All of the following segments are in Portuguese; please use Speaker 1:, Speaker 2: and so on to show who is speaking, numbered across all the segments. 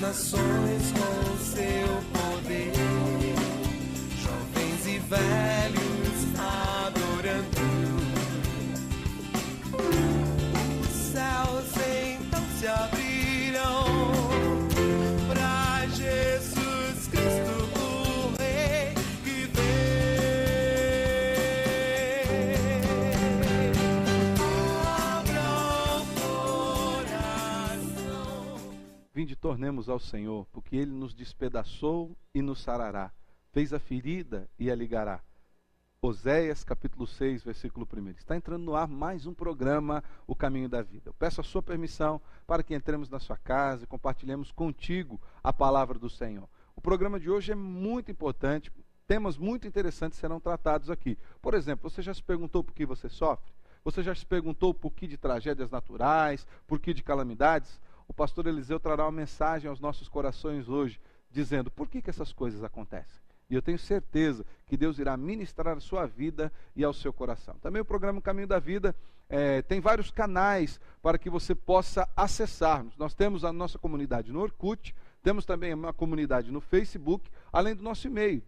Speaker 1: nações com seu poder, jovens e velhos adorando. Os céus então se abrirão para Jesus Cristo, o Rei que vem. Abra o coração.
Speaker 2: Vinde, tornemos ao Senhor, porque Ele nos despedaçou e nos sarará, fez a ferida e a ligará. Oséias capítulo 6, versículo 1. Está entrando no ar mais um programa, O Caminho da Vida. Eu peço a sua permissão para que entremos na sua casa e compartilhemos contigo a palavra do Senhor. O programa de hoje é muito importante, temas muito interessantes serão tratados aqui. Por exemplo, você já se perguntou por que você sofre? Você já se perguntou por que de tragédias naturais, por que de calamidades? O pastor Eliseu trará uma mensagem aos nossos corações hoje, dizendo por que essas coisas acontecem. E eu tenho certeza que Deus irá ministrar a sua vida e ao seu coração. Também o programa Caminho da Vida tem vários canais para que você possa acessar-nos. Nós temos a nossa comunidade no Orkut, temos também uma comunidade no Facebook, além do nosso e-mail,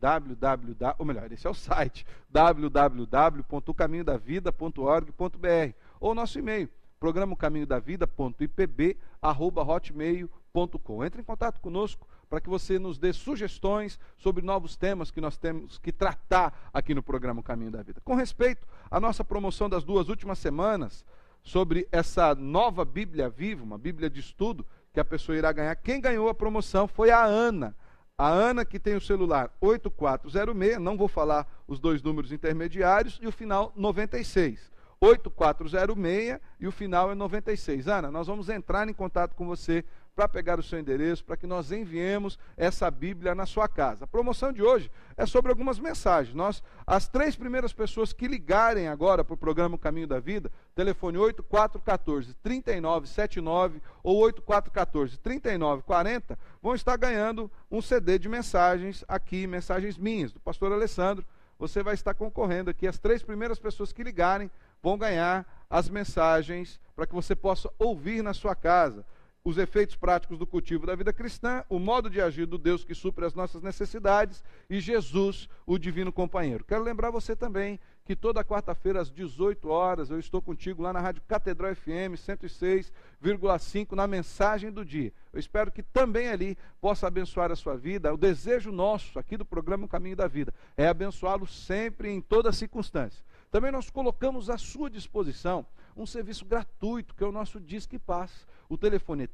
Speaker 2: esse é o site, www.caminhodavida.org.br, ou nosso e-mail, programacaminhodavida.ipb@hotmail.com. Entre em contato conosco para que você nos dê sugestões sobre novos temas que nós temos que tratar aqui no programa Caminho da Vida. Com respeito à nossa promoção das 2 últimas semanas, sobre essa nova Bíblia Viva, uma Bíblia de estudo, que a pessoa irá ganhar. Quem ganhou a promoção foi a Ana. A Ana, que tem o celular 8406, não vou falar os 2 números intermediários, e o final 96. 8406 e o final é 96. Ana, nós vamos entrar em contato com você para pegar o seu endereço, para que nós enviemos essa Bíblia na sua casa. A promoção de hoje é sobre algumas mensagens. As 3 primeiras pessoas que ligarem agora para o programa Caminho da Vida, telefone 8414-3979 ou 8414-3940, vão estar ganhando um CD de mensagens aqui, mensagens minhas, do pastor Alessandro. Você vai estar concorrendo aqui, as 3 primeiras pessoas que ligarem vão ganhar as mensagens para que você possa ouvir na sua casa. Os efeitos práticos do cultivo da vida cristã, o modo de agir do Deus que supre as nossas necessidades e Jesus, o divino companheiro. Quero lembrar você também que toda quarta-feira às 18 horas eu estou contigo lá na Rádio Catedral FM 106,5 na mensagem do dia. Eu espero que também ali possa abençoar a sua vida. O desejo nosso aqui do programa O Caminho da Vida é abençoá-lo sempre em toda circunstância. Também nós colocamos à sua disposição um serviço gratuito, que é o nosso Disque Paz. O telefone é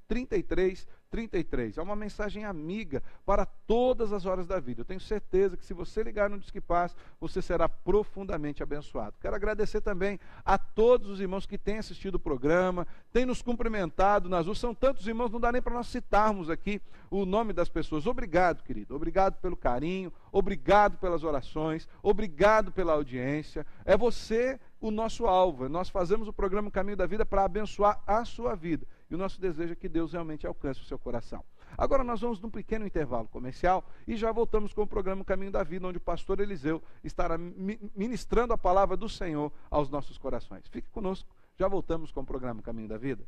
Speaker 2: 3025-3333. É uma mensagem amiga para todas as horas da vida. Eu tenho certeza que se você ligar no Disque Paz, você será profundamente abençoado. Quero agradecer também a todos os irmãos que têm assistido o programa, têm nos cumprimentado nas ruas. São tantos irmãos, não dá nem para nós citarmos aqui o nome das pessoas. Obrigado, querido. Obrigado pelo carinho, obrigado pelas orações, obrigado pela audiência. É você o nosso alvo. Nós fazemos o programa Caminho da Vida para abençoar a sua vida. E o nosso desejo é que Deus realmente alcance o seu coração. Agora nós vamos num pequeno intervalo comercial e já voltamos com o programa Caminho da Vida, onde o pastor Eliseu estará ministrando a palavra do Senhor aos nossos corações. Fique conosco, já voltamos com o programa Caminho da Vida.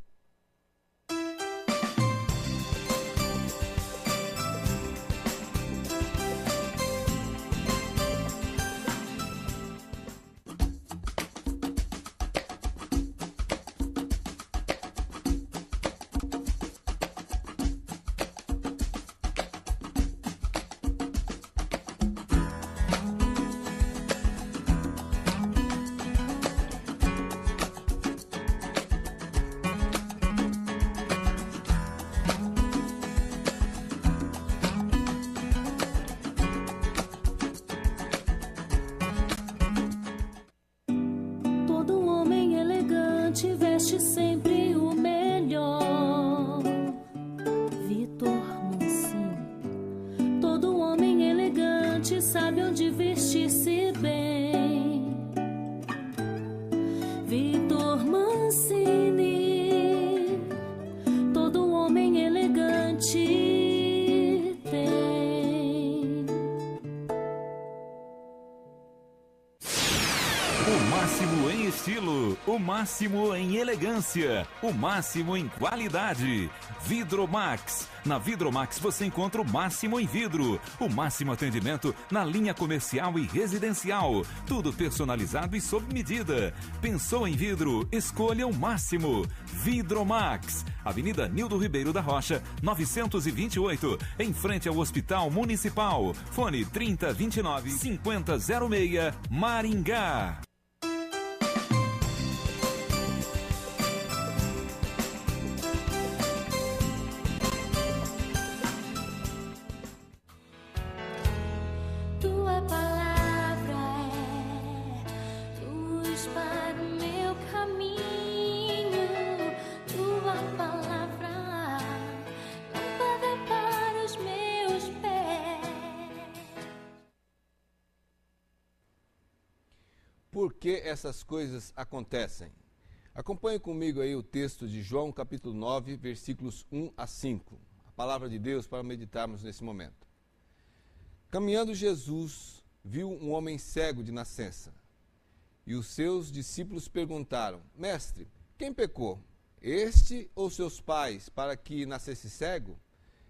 Speaker 3: Veste sempre o melhor. Vitor Mancini. Todo homem elegante sabe onde vestir-se bem. Vitor Mancini. Todo homem elegante tem.
Speaker 4: O máximo em estilo, o máximo em elegância, o máximo em qualidade. Vidromax. Na Vidromax você encontra o máximo em vidro, o máximo atendimento na linha comercial e residencial. Tudo personalizado e sob medida. Pensou em vidro? Escolha o máximo. Vidromax. Avenida Nildo Ribeiro da Rocha, 928, em frente ao Hospital Municipal. Fone 3029-5006, Maringá.
Speaker 3: Tua palavra é luz para o meu caminho. Tua palavra, lâmpada para os meus pés.
Speaker 5: Por que essas coisas acontecem? Acompanhe comigo aí o texto de João capítulo 9, versículos 1 a 5. A palavra de Deus para meditarmos nesse momento. Caminhando Jesus, viu um homem cego de nascença. E os seus discípulos perguntaram: Mestre, quem pecou? Este ou seus pais, para que nascesse cego?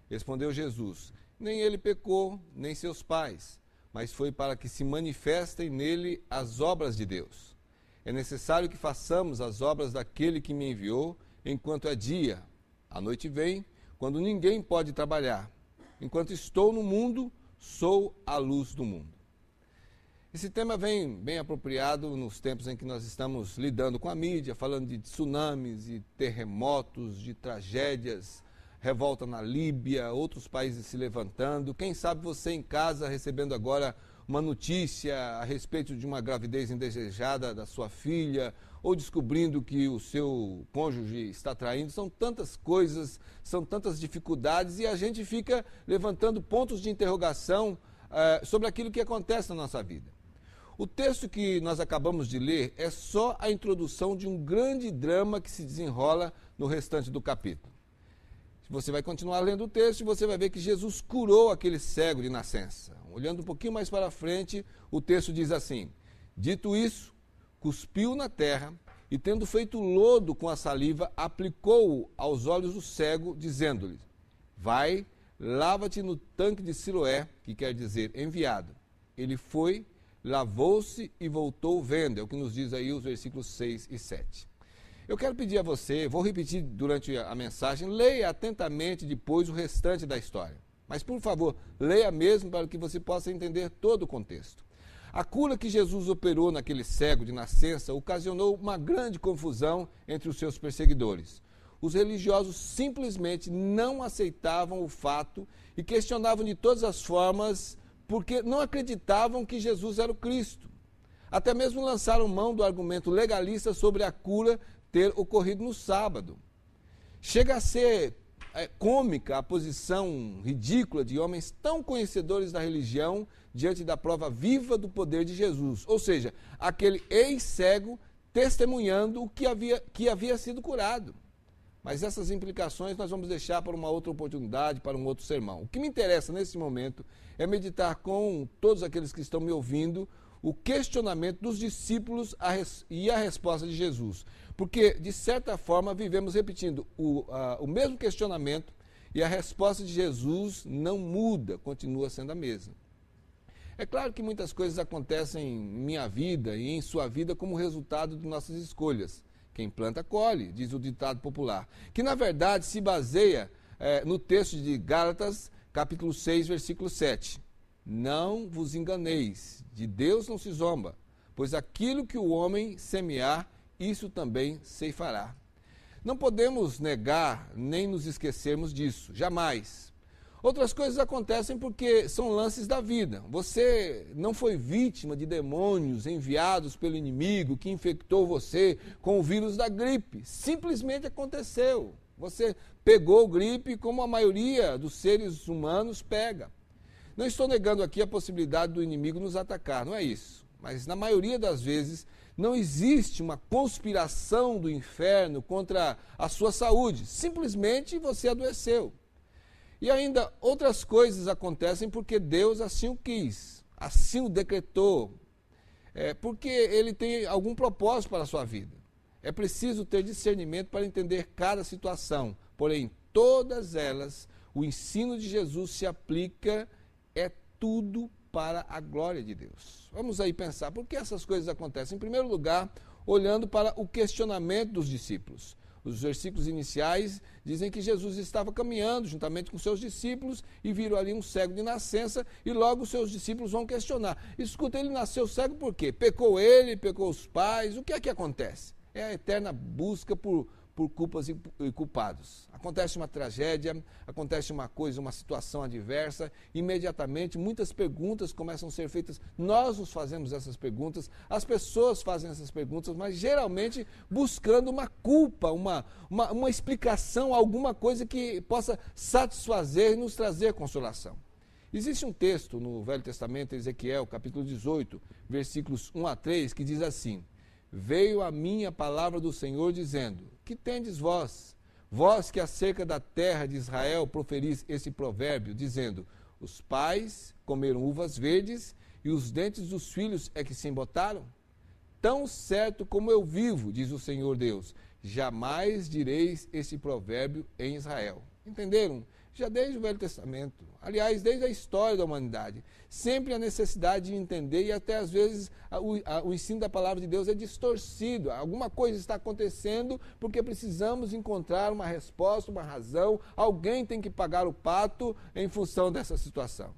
Speaker 5: Respondeu Jesus: Nem ele pecou, nem seus pais, mas foi para que se manifestem nele as obras de Deus. É necessário que façamos as obras daquele que me enviou, enquanto é dia. A noite vem, quando ninguém pode trabalhar. Enquanto estou no mundo, sou a luz do mundo. Esse tema vem bem apropriado nos tempos em que nós estamos lidando com a mídia, falando de tsunamis e terremotos, de tragédias, revolta na Líbia, outros países se levantando. Quem sabe você em casa recebendo agora uma notícia a respeito de uma gravidez indesejada da sua filha, ou descobrindo que o seu cônjuge está traindo. São tantas coisas, são tantas dificuldades, e a gente fica levantando pontos de interrogação sobre aquilo que acontece na nossa vida. O texto que nós acabamos de ler é só a introdução de um grande drama que se desenrola no restante do capítulo. Você vai continuar lendo o texto e você vai ver que Jesus curou aquele cego de nascença. Olhando um pouquinho mais para frente, o texto diz assim: Dito isso, cuspiu na terra e, tendo feito lodo com a saliva, aplicou-o aos olhos do cego, dizendo-lhe: Vai, lava-te no tanque de Siloé, que quer dizer enviado. Ele foi, lavou-se e voltou vendo. É o que nos diz aí os versículos 6 e 7. Eu quero pedir a você, vou repetir durante a mensagem, leia atentamente depois o restante da história. Mas, por favor, leia mesmo para que você possa entender todo o contexto. A cura que Jesus operou naquele cego de nascença ocasionou uma grande confusão entre os seus perseguidores. Os religiosos simplesmente não aceitavam o fato e questionavam de todas as formas porque não acreditavam que Jesus era o Cristo. Até mesmo lançaram mão do argumento legalista sobre a cura ter ocorrido no sábado. Chega a ser cômica a posição ridícula de homens tão conhecedores da religião diante da prova viva do poder de Jesus. Ou seja, aquele ex-cego testemunhando o que havia sido curado. Mas essas implicações nós vamos deixar para uma outra oportunidade, para um outro sermão. O que me interessa nesse momento é meditar com todos aqueles que estão me ouvindo o questionamento dos discípulos e a resposta de Jesus. Porque, de certa forma, vivemos repetindo o mesmo questionamento e a resposta de Jesus não muda, continua sendo a mesma. É claro que muitas coisas acontecem em minha vida e em sua vida como resultado de nossas escolhas. Quem planta, colhe, diz o ditado popular. Que, na verdade, se baseia no texto de Gálatas, capítulo 6, versículo 7. Não vos enganeis, de Deus não se zomba, pois aquilo que o homem semear, isso também ceifará. Não podemos negar nem nos esquecermos disso, jamais. Outras coisas acontecem porque são lances da vida. Você não foi vítima de demônios enviados pelo inimigo que infectou você com o vírus da gripe. Simplesmente aconteceu. Você pegou gripe como a maioria dos seres humanos pega. Não estou negando aqui a possibilidade do inimigo nos atacar, não é isso. Mas na maioria das vezes não existe uma conspiração do inferno contra a sua saúde. Simplesmente você adoeceu. E ainda outras coisas acontecem porque Deus assim o quis, assim o decretou. porque ele tem algum propósito para a sua vida. É preciso ter discernimento para entender cada situação, porém, todas elas, o ensino de Jesus se aplica, é tudo para a glória de Deus. Vamos aí pensar, por que essas coisas acontecem? Em primeiro lugar, olhando para o questionamento dos discípulos. Os versículos iniciais dizem que Jesus estava caminhando juntamente com seus discípulos e viram ali um cego de nascença e logo os seus discípulos vão questionar. Escuta, ele nasceu cego por quê? Pecou ele, pecou os pais, o que é que acontece? É a eterna busca por culpas e culpados. Acontece uma tragédia, acontece uma coisa, uma situação adversa, imediatamente muitas perguntas começam a ser feitas. Nós nos fazemos essas perguntas, as pessoas fazem essas perguntas, mas geralmente buscando uma culpa, uma explicação, alguma coisa que possa satisfazer e nos trazer consolação. Existe um texto no Velho Testamento, Ezequiel, capítulo 18, versículos 1 a 3, que diz assim: veio a mim a palavra do Senhor dizendo, que tendes vós? Vós que acerca da terra de Israel proferis esse provérbio, dizendo, os pais comeram uvas verdes e os dentes dos filhos é que se embotaram? Tão certo como eu vivo, diz o Senhor Deus, jamais direis esse provérbio em Israel. Entenderam? Já desde o Velho Testamento, aliás, desde a história da humanidade, sempre a necessidade de entender e até às vezes o ensino da palavra de Deus é distorcido. Alguma coisa está acontecendo porque precisamos encontrar uma resposta, uma razão, alguém tem que pagar o pato em função dessa situação.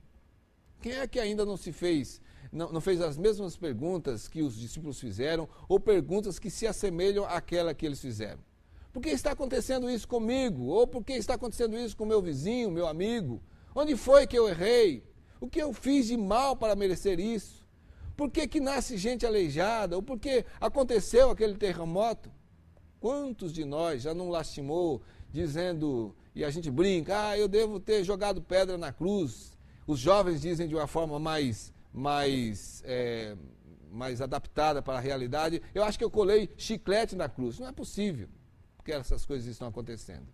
Speaker 5: Quem é que ainda não fez as mesmas perguntas que os discípulos fizeram ou perguntas que se assemelham àquela que eles fizeram? Por que está acontecendo isso comigo? Ou por que está acontecendo isso com meu vizinho, meu amigo? Onde foi que eu errei? O que eu fiz de mal para merecer isso? Por que nasce gente aleijada? Ou por que aconteceu aquele terremoto? Quantos de nós já não lastimou, dizendo, e a gente brinca, eu devo ter jogado pedra na cruz. Os jovens dizem de uma forma mais adaptada para a realidade, eu acho que eu colei chiclete na cruz. Não é possível que essas coisas estão acontecendo.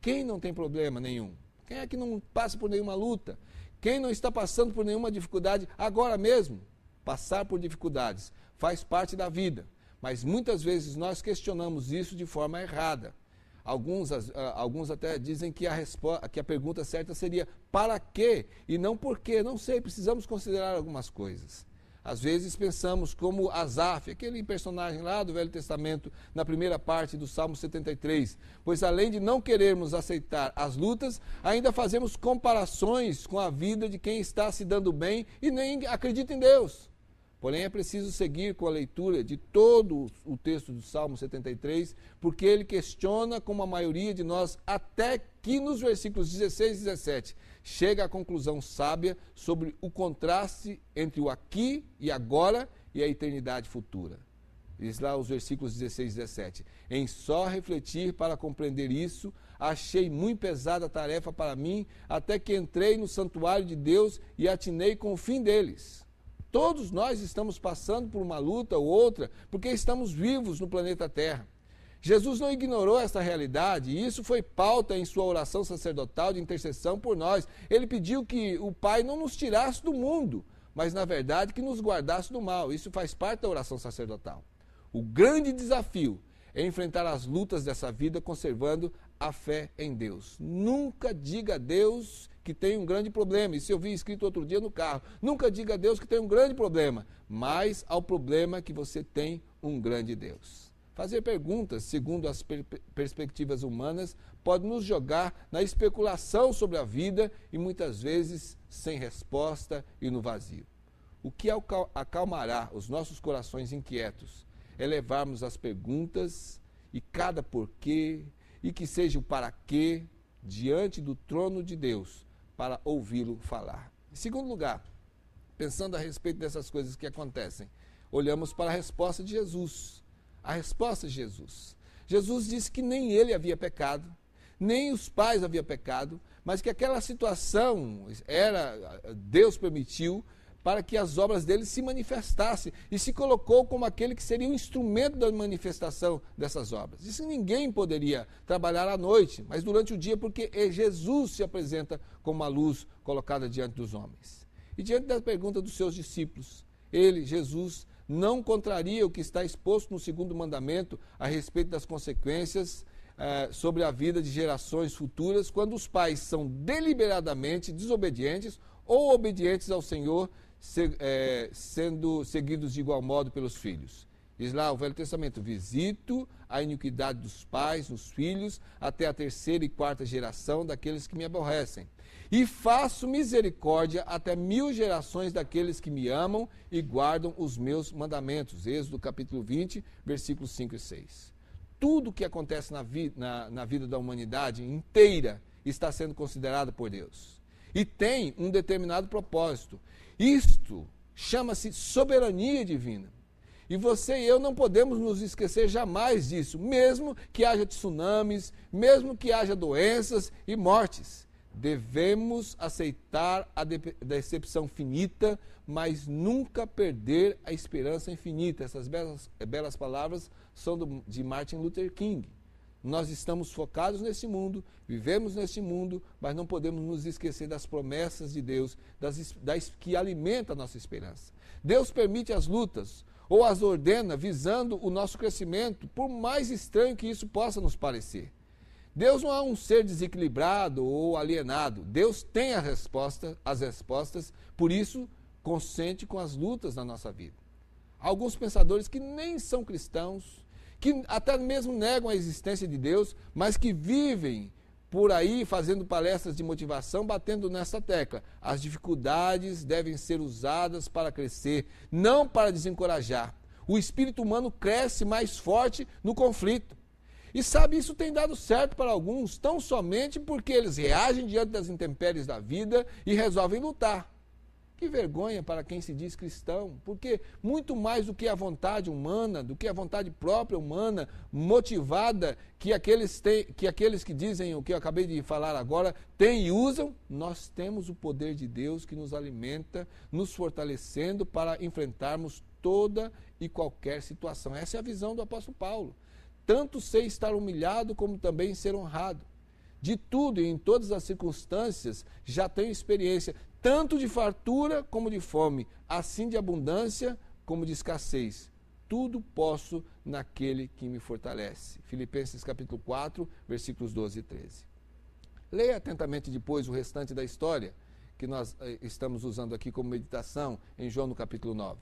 Speaker 5: Quem não tem problema nenhum? Quem é que não passa por nenhuma luta? Quem não está passando por nenhuma dificuldade agora mesmo? Passar por dificuldades faz parte da vida, mas muitas vezes nós questionamos isso de forma errada. Alguns até dizem que a pergunta certa seria para quê e não por quê. Não sei, precisamos considerar algumas coisas. Às vezes pensamos como Asaf, aquele personagem lá do Velho Testamento, na primeira parte do Salmo 73, pois além de não querermos aceitar as lutas, ainda fazemos comparações com a vida de quem está se dando bem e nem acredita em Deus. Porém, é preciso seguir com a leitura de todo o texto do Salmo 73, porque ele questiona, como a maioria de nós, até que nos versículos 16 e 17, chega à conclusão sábia sobre o contraste entre o aqui e agora e a eternidade futura. Diz lá os versículos 16 e 17. Em só refletir para compreender isso, achei muito pesada a tarefa para mim, até que entrei no santuário de Deus e atinei com o fim deles. Todos nós estamos passando por uma luta ou outra, porque estamos vivos no planeta Terra. Jesus não ignorou essa realidade, e isso foi pauta em sua oração sacerdotal de intercessão por nós. Ele pediu que o Pai não nos tirasse do mundo, mas na verdade que nos guardasse do mal. Isso faz parte da oração sacerdotal. O grande desafio é enfrentar as lutas dessa vida conservando a fé em Deus. Nunca diga a Deus que tem um grande problema. Isso eu vi escrito outro dia no carro. Nunca diga a Deus que tem um grande problema, mas ao problema que você tem um grande Deus. Fazer perguntas segundo as perspectivas humanas pode nos jogar na especulação sobre a vida e muitas vezes sem resposta e no vazio. O que acalmará os nossos corações inquietos é levarmos as perguntas e cada porquê e que seja o para quê diante do trono de Deus para ouvi-lo falar. Em segundo lugar, pensando a respeito dessas coisas que acontecem, olhamos para a resposta de Jesus. A resposta de Jesus. Jesus disse que nem ele havia pecado, nem os pais haviam pecado, mas que aquela situação Deus permitiu para que as obras dele se manifestassem e se colocou como aquele que seria o instrumento da manifestação dessas obras. Isso ninguém poderia trabalhar à noite, mas durante o dia, porque Jesus se apresenta como a luz colocada diante dos homens. E diante da pergunta dos seus discípulos, ele, Jesus, não contraria o que está exposto no segundo mandamento a respeito das consequências sobre a vida de gerações futuras, quando os pais são deliberadamente desobedientes ou obedientes ao Senhor, sendo seguidos de igual modo pelos filhos. Diz lá o Velho Testamento: visito a iniquidade dos pais nos filhos até a terceira e quarta geração daqueles que me aborrecem. E faço misericórdia até 1000 gerações daqueles que me amam e guardam os meus mandamentos. Êxodo capítulo 20, versículos 5 e 6. Tudo o que acontece na vida da humanidade inteira está sendo considerado por Deus. E tem um determinado propósito. Isto chama-se soberania divina. E você e eu não podemos nos esquecer jamais disso, mesmo que haja tsunamis, mesmo que haja doenças e mortes. Devemos aceitar a decepção finita, mas nunca perder a esperança infinita. Essas belas palavras são de Martin Luther King. Nós estamos focados nesse mundo, vivemos nesse mundo, mas não podemos nos esquecer das promessas de Deus, que alimentam a nossa esperança. Deus permite as lutas, ou as ordena visando o nosso crescimento, por mais estranho que isso possa nos parecer. Deus não é um ser desequilibrado ou alienado. Deus tem as respostas, por isso consente com as lutas na nossa vida. Alguns pensadores que nem são cristãos, que até mesmo negam a existência de Deus, mas que vivem por aí fazendo palestras de motivação, batendo nessa tecla. As dificuldades devem ser usadas para crescer, não para desencorajar. O espírito humano cresce mais forte no conflito. E sabe, isso tem dado certo para alguns, tão somente porque eles reagem diante das intempéries da vida e resolvem lutar. Que vergonha para quem se diz cristão, porque muito mais do que a vontade humana, do que a vontade própria humana, motivada, que aqueles que dizem o que eu acabei de falar agora, têm e usam, nós temos o poder de Deus que nos alimenta, nos fortalecendo para enfrentarmos toda e qualquer situação. Essa é a visão do apóstolo Paulo. Tanto sei estar humilhado, como também ser honrado. De tudo e em todas as circunstâncias já tenho experiência, tanto de fartura como de fome, assim de abundância como de escassez. Tudo posso naquele que me fortalece. Filipenses capítulo 4, versículos 12 e 13. Leia atentamente depois o restante da história que nós estamos usando aqui como meditação em João no capítulo 9.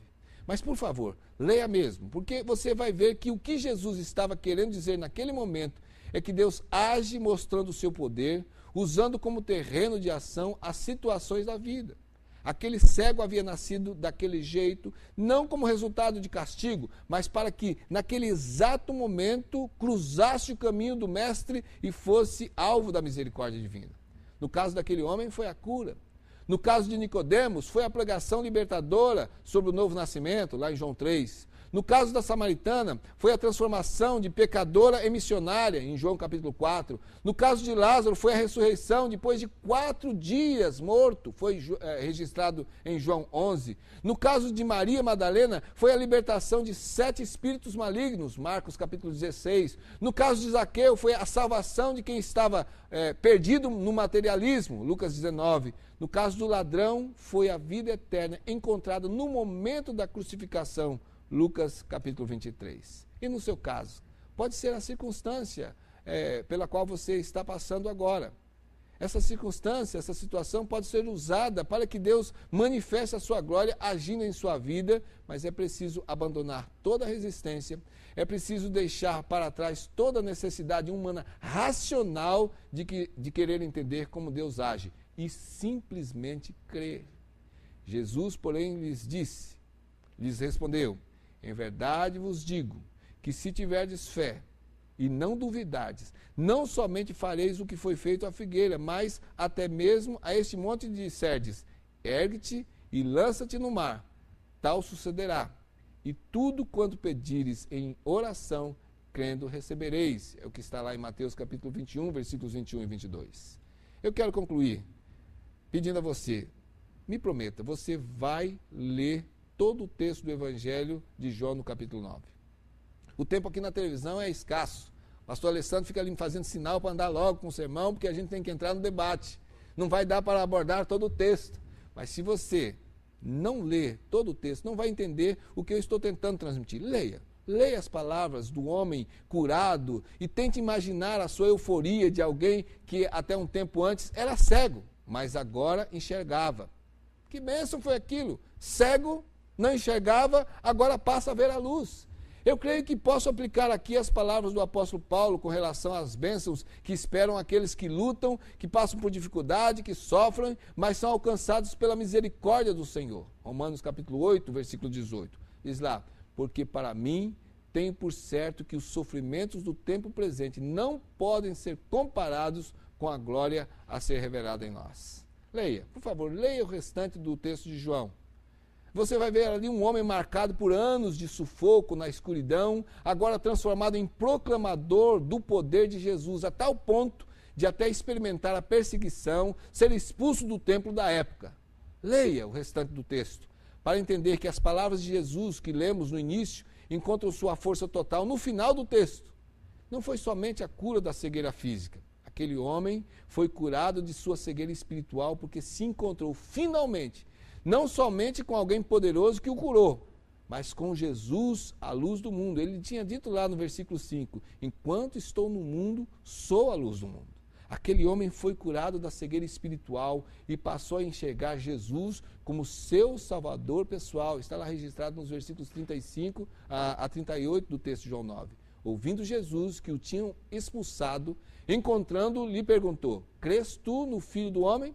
Speaker 5: Mas, por favor, leia mesmo, porque você vai ver que o que Jesus estava querendo dizer naquele momento é que Deus age mostrando o seu poder, usando como terreno de ação as situações da vida. Aquele cego havia nascido daquele jeito, não como resultado de castigo, mas para que, naquele exato momento, cruzasse o caminho do Mestre e fosse alvo da misericórdia divina. No caso daquele homem, foi a cura. No caso de Nicodemos, foi a pregação libertadora sobre o novo nascimento, lá em João 3. No caso da samaritana, foi a transformação de pecadora em missionária, em João capítulo 4. No caso de Lázaro, foi a ressurreição depois de 4 dias morto, foi registrado em João 11. No caso de Maria Madalena, foi a libertação de 7 espíritos malignos, Marcos capítulo 16. No caso de Zaqueu, foi a salvação de quem estava perdido no materialismo, Lucas 19. No caso do ladrão, foi a vida eterna encontrada no momento da crucificação, Lucas capítulo 23. E no seu caso, pode ser a circunstância pela qual você está passando agora. Essa circunstância, essa situação pode ser usada para que Deus manifeste a sua glória agindo em sua vida, mas é preciso abandonar toda a resistência, é preciso deixar para trás toda a necessidade humana racional de querer entender como Deus age e simplesmente crer. Jesus, porém, lhes respondeu: em verdade vos digo que se tiverdes fé e não duvidardes, não somente fareis o que foi feito à figueira, mas até mesmo a este monte disserdes: ergue-te e lança-te no mar, tal sucederá. E tudo quanto pedires em oração, crendo, recebereis. É o que está lá em Mateus capítulo 21, versículos 21 e 22. Eu quero concluir pedindo a você, me prometa, você vai ler todo o texto do Evangelho de João no capítulo 9. O tempo aqui na televisão é escasso. O pastor Alessandro fica ali me fazendo sinal para andar logo com o sermão, porque a gente tem que entrar no debate. Não vai dar para abordar todo o texto. Mas se você não lê todo o texto, não vai entender o que eu estou tentando transmitir. Leia. Leia as palavras do homem curado e tente imaginar a sua euforia de alguém que até um tempo antes era cego, mas agora enxergava. Que bênção foi aquilo? Cego, não enxergava, agora passa a ver a luz. Eu creio que posso aplicar aqui as palavras do apóstolo Paulo com relação às bênçãos que esperam aqueles que lutam, que passam por dificuldade, que sofrem, mas são alcançados pela misericórdia do Senhor. Romanos capítulo 8, versículo 18. Diz lá, porque para mim tenho por certo que os sofrimentos do tempo presente não podem ser comparados com a glória a ser revelada em nós. Leia, por favor, leia o restante do texto de João. Você vai ver ali um homem marcado por anos de sufoco na escuridão, agora transformado em proclamador do poder de Jesus, a tal ponto de até experimentar a perseguição, ser expulso do templo da época. Leia o restante do texto, para entender que as palavras de Jesus que lemos no início encontram sua força total no final do texto. Não foi somente a cura da cegueira física. Aquele homem foi curado de sua cegueira espiritual porque se encontrou finalmente não somente com alguém poderoso que o curou, mas com Jesus, a luz do mundo. Ele tinha dito lá no versículo 5, enquanto estou no mundo, sou a luz do mundo. Aquele homem foi curado da cegueira espiritual e passou a enxergar Jesus como seu salvador pessoal. Está lá registrado nos versículos 35 a 38 do texto de João 9. Ouvindo Jesus que o tinham expulsado, encontrando, lhe perguntou, crês tu no Filho do Homem?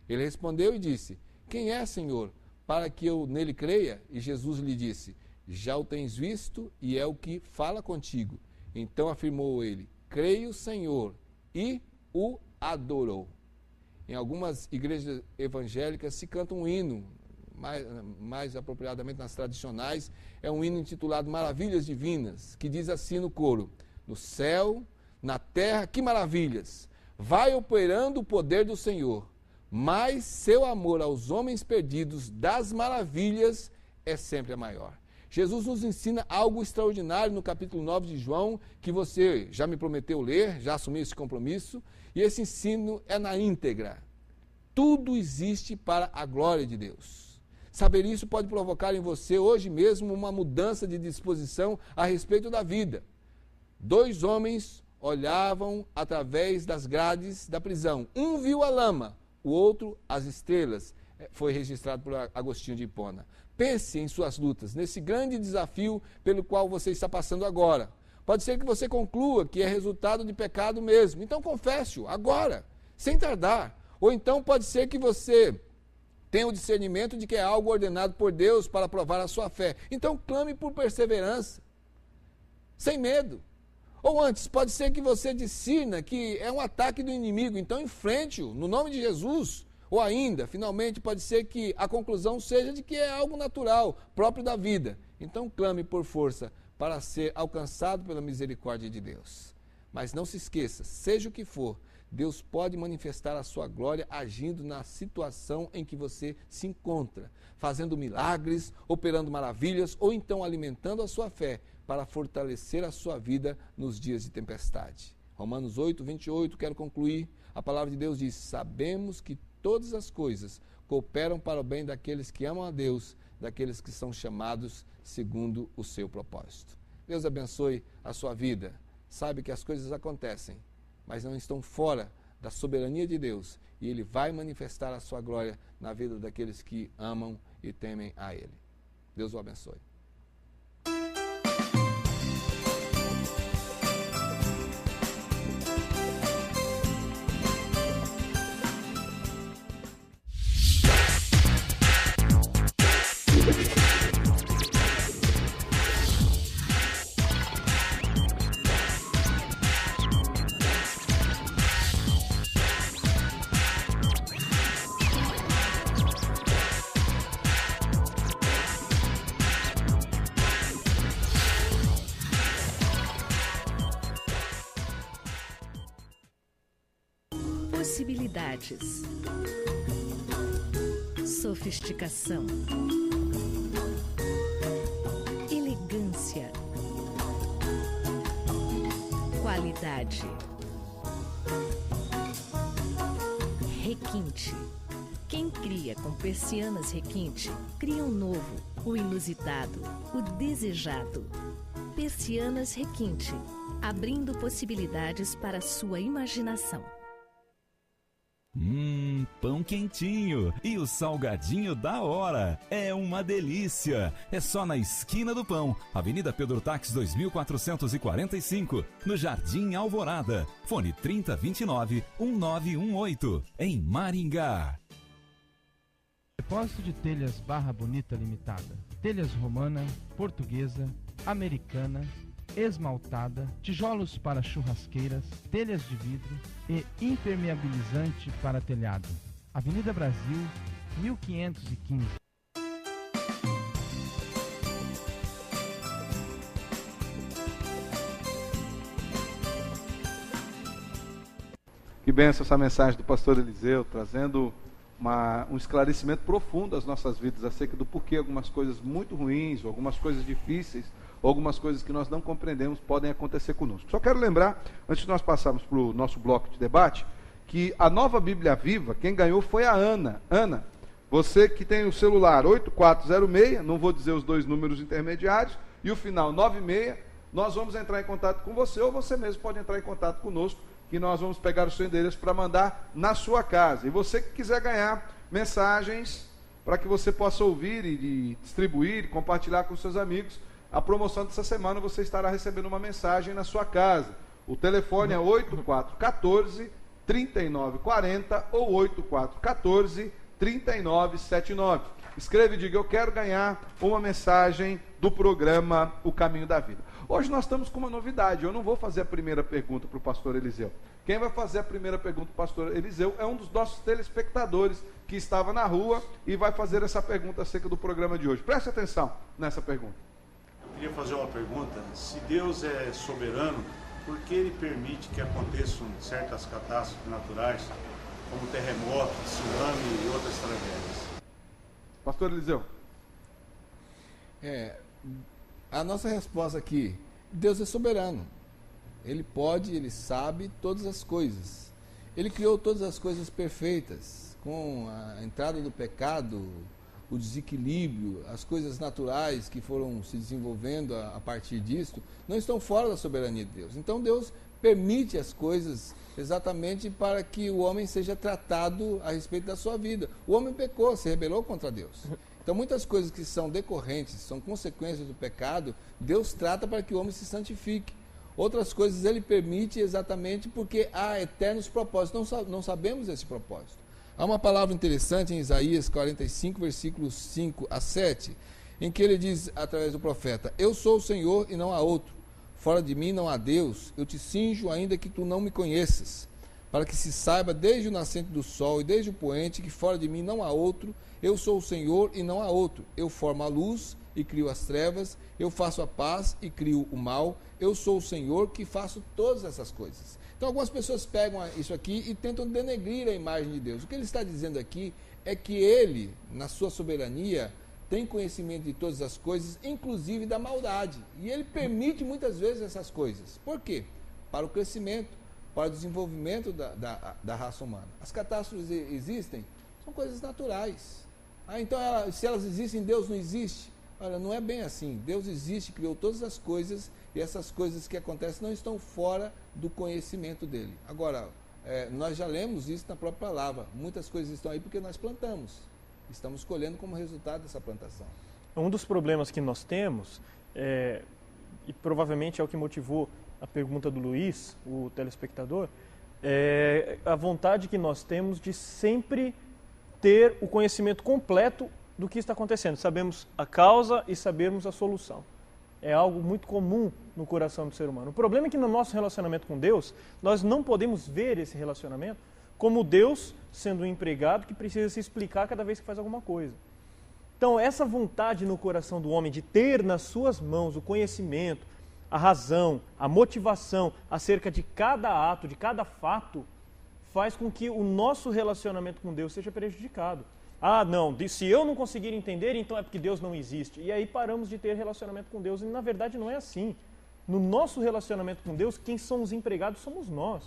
Speaker 5: Ele respondeu e disse, quem é, Senhor, para que eu nele creia? E Jesus lhe disse, já o tens visto e é o que fala contigo. Então afirmou ele, creio, Senhor, e o adorou. Em algumas igrejas evangélicas se canta um hino, mais apropriadamente nas tradicionais, é um hino intitulado Maravilhas Divinas, que diz assim no coro, no céu, na terra, que maravilhas, vai operando o poder do Senhor, mas seu amor aos homens perdidos das maravilhas é sempre a maior. Jesus nos ensina algo extraordinário no capítulo 9 de João, que você já me prometeu ler, já assumiu esse compromisso, e esse ensino é na íntegra. Tudo existe para a glória de Deus. Saber isso pode provocar em você hoje mesmo uma mudança de disposição a respeito da vida. 2 homens olhavam através das grades da prisão. Um viu a lama, o outro as estrelas. Foi registrado por Agostinho de Hipona. Pense em suas lutas, nesse grande desafio pelo qual você está passando agora. Pode ser que você conclua que é resultado de pecado mesmo. Então confesse-o agora, sem tardar. Ou então pode ser que você tenha o discernimento de que é algo ordenado por Deus para provar a sua fé. Então clame por perseverança, sem medo. Ou antes, pode ser que você discirna que é um ataque do inimigo, então enfrente-o no nome de Jesus. Ou ainda, finalmente, pode ser que a conclusão seja de que é algo natural, próprio da vida. Então clame por força para ser alcançado pela misericórdia de Deus. Mas não se esqueça, seja o que for, Deus pode manifestar a sua glória agindo na situação em que você se encontra, fazendo milagres, operando maravilhas ou então alimentando a sua fé para fortalecer a sua vida nos dias de tempestade. Romanos 8, 28, quero concluir. A palavra de Deus diz, sabemos que todas as coisas cooperam para o bem daqueles que amam a Deus, daqueles que são chamados segundo o seu propósito. Deus abençoe a sua vida. Sabe que as coisas acontecem, mas não estão fora da soberania de Deus. E Ele vai manifestar a sua glória na vida daqueles que amam e temem a Ele. Deus o abençoe.
Speaker 6: Possibilidades. Sofisticação. Elegância. Qualidade. Requinte. Quem cria com persianas requinte, cria um novo, o inusitado, o desejado. Persianas Requinte, abrindo possibilidades para a sua imaginação.
Speaker 4: Pão quentinho e o salgadinho da hora. É uma delícia. É só na esquina do pão, Avenida Pedro Taques 2445, no Jardim Alvorada. Fone 3029-1918, em Maringá.
Speaker 7: Depósito de telhas Barra Bonita Limitada. Telhas romana, portuguesa, americana, esmaltada, tijolos para churrasqueiras, telhas de vidro e impermeabilizante para telhado. Avenida Brasil, 1515.
Speaker 2: Que benção essa mensagem do pastor Eliseu, trazendo um esclarecimento profundo às nossas vidas acerca do porquê algumas coisas muito ruins, ou algumas coisas difíceis, ou algumas coisas que nós não compreendemos podem acontecer conosco. Só quero lembrar, antes de nós passarmos para o nosso bloco de debate, que a Nova Bíblia Viva, quem ganhou foi a Ana. Ana, você que tem o celular 8406, não vou dizer os dois números intermediários, e o final 96, nós vamos entrar em contato com você, ou você mesmo pode entrar em contato conosco, que nós vamos pegar o seu endereço para mandar na sua casa. E você que quiser ganhar mensagens para que você possa ouvir e distribuir, compartilhar com seus amigos, a promoção dessa semana você estará recebendo uma mensagem na sua casa. O telefone é 8414-3940 ou 8414-3979. Escreva e diga: eu quero ganhar uma mensagem do programa O Caminho da Vida. Hoje nós estamos com uma novidade. Eu não vou fazer a primeira pergunta para o pastor Eliseu. Quem vai fazer a primeira pergunta para o pastor Eliseu é um dos nossos telespectadores que estava na rua e vai fazer essa pergunta acerca do programa de hoje. Preste atenção nessa pergunta.
Speaker 8: Eu queria fazer uma pergunta. Se Deus é soberano, por que Ele permite que aconteçam certas catástrofes naturais, como terremoto, tsunami e outras tragédias?
Speaker 2: Pastor Eliseu.
Speaker 5: A nossa resposta aqui: Deus é soberano. Ele pode, Ele sabe todas as coisas. Ele criou todas as coisas perfeitas. Com a entrada do pecado, o desequilíbrio, as coisas naturais que foram se desenvolvendo a partir disso, não estão fora da soberania de Deus. Então Deus permite as coisas exatamente para que o homem seja tratado a respeito da sua vida. O homem pecou, se rebelou contra Deus. Então muitas coisas que são decorrentes, são consequências do pecado, Deus trata para que o homem se santifique. Outras coisas Ele permite exatamente porque há eternos propósitos. Não sabemos esse propósito. Há uma palavra interessante em Isaías 45, versículos 5 a 7, em que ele diz, através do profeta: eu sou o Senhor e não há outro. Fora de mim não há Deus. Eu te cinjo ainda que tu não me conheças, para que se saiba desde o nascente do sol e desde o poente que fora de mim não há outro. Eu sou o Senhor e não há outro. Eu formo a luz e crio as trevas. Eu faço a paz e crio o mal. Eu sou o Senhor que faço todas essas coisas. Então algumas pessoas pegam isso aqui e tentam denegrir a imagem de Deus. O que ele está dizendo aqui é que Ele, na sua soberania, tem conhecimento de todas as coisas, inclusive da maldade. E Ele permite muitas vezes essas coisas. Por quê? Para o crescimento, para o desenvolvimento da raça humana. As catástrofes existem, são coisas naturais. Então, se elas existem, Deus não existe? Olha, não é bem assim. Deus existe, criou todas as coisas, e essas coisas que acontecem não estão fora do conhecimento dele. Agora, nós já lemos isso na própria palavra. Muitas coisas estão aí porque nós plantamos. Estamos colhendo como resultado dessa plantação.
Speaker 9: Um dos problemas que nós temos, e provavelmente é o que motivou a pergunta do Luiz, o telespectador, é a vontade que nós temos de sempre ter o conhecimento completo do que está acontecendo. Sabemos a causa e sabemos a solução. É algo muito comum no coração do ser humano. O problema é que no nosso relacionamento com Deus, nós não podemos ver esse relacionamento como Deus sendo um empregado que precisa se explicar cada vez que faz alguma coisa. Então, essa vontade no coração do homem de ter nas suas mãos o conhecimento, a razão, a motivação acerca de cada ato, de cada fato, faz com que o nosso relacionamento com Deus seja prejudicado. Ah, não, se eu não conseguir entender, então é porque Deus não existe. E aí paramos de ter relacionamento com Deus. E na verdade não é assim. No nosso relacionamento com Deus, quem somos empregados somos nós.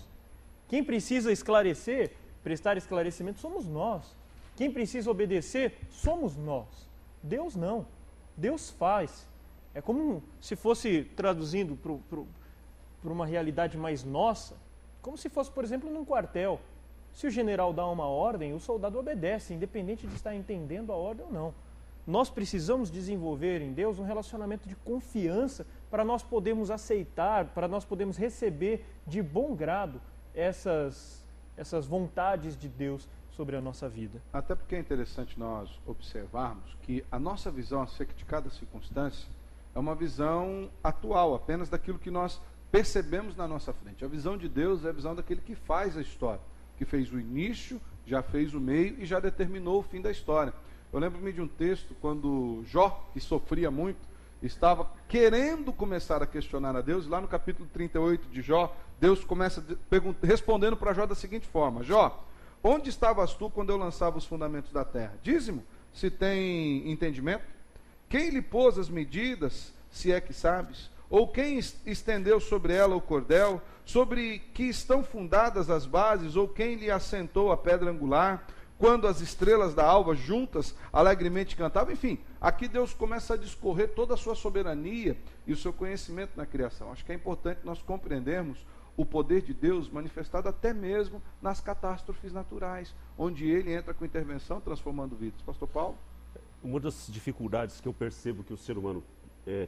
Speaker 9: Quem precisa esclarecer, prestar esclarecimento, somos nós. Quem precisa obedecer somos nós. Deus não. Deus faz. É como se fosse, traduzindo para uma realidade mais nossa, como se fosse, por exemplo, num quartel. Se o general dá uma ordem, o soldado obedece, independente de estar entendendo a ordem ou não. Nós precisamos desenvolver em Deus um relacionamento de confiança para nós podermos aceitar, para nós podermos receber de bom grado essas vontades de Deus sobre a nossa vida.
Speaker 2: Até porque é interessante nós observarmos que a nossa visão acerca de cada circunstância é uma visão atual, apenas daquilo que nós percebemos na nossa frente. A visão de Deus é a visão daquele que faz a história, que fez o início, já fez o meio e já determinou o fim da história. Eu lembro-me de um texto quando Jó, que sofria muito, estava querendo começar a questionar a Deus. Lá no capítulo 38 de Jó, Deus começa respondendo para Jó da seguinte forma: Jó, onde estavas tu quando eu lançava os fundamentos da terra? Dize-me, se tem entendimento? Quem lhe pôs as medidas, se é que sabes? Ou quem estendeu sobre ela o cordel? Sobre que estão fundadas as bases? Ou quem lhe assentou a pedra angular? Quando as estrelas da alva juntas alegremente cantavam? Enfim, aqui Deus começa a discorrer toda a sua soberania e o seu conhecimento na criação. Acho que é importante nós compreendermos o poder de Deus manifestado até mesmo nas catástrofes naturais, onde Ele entra com intervenção, transformando vidas. Pastor Paulo?
Speaker 10: Uma das dificuldades que eu percebo que o ser humano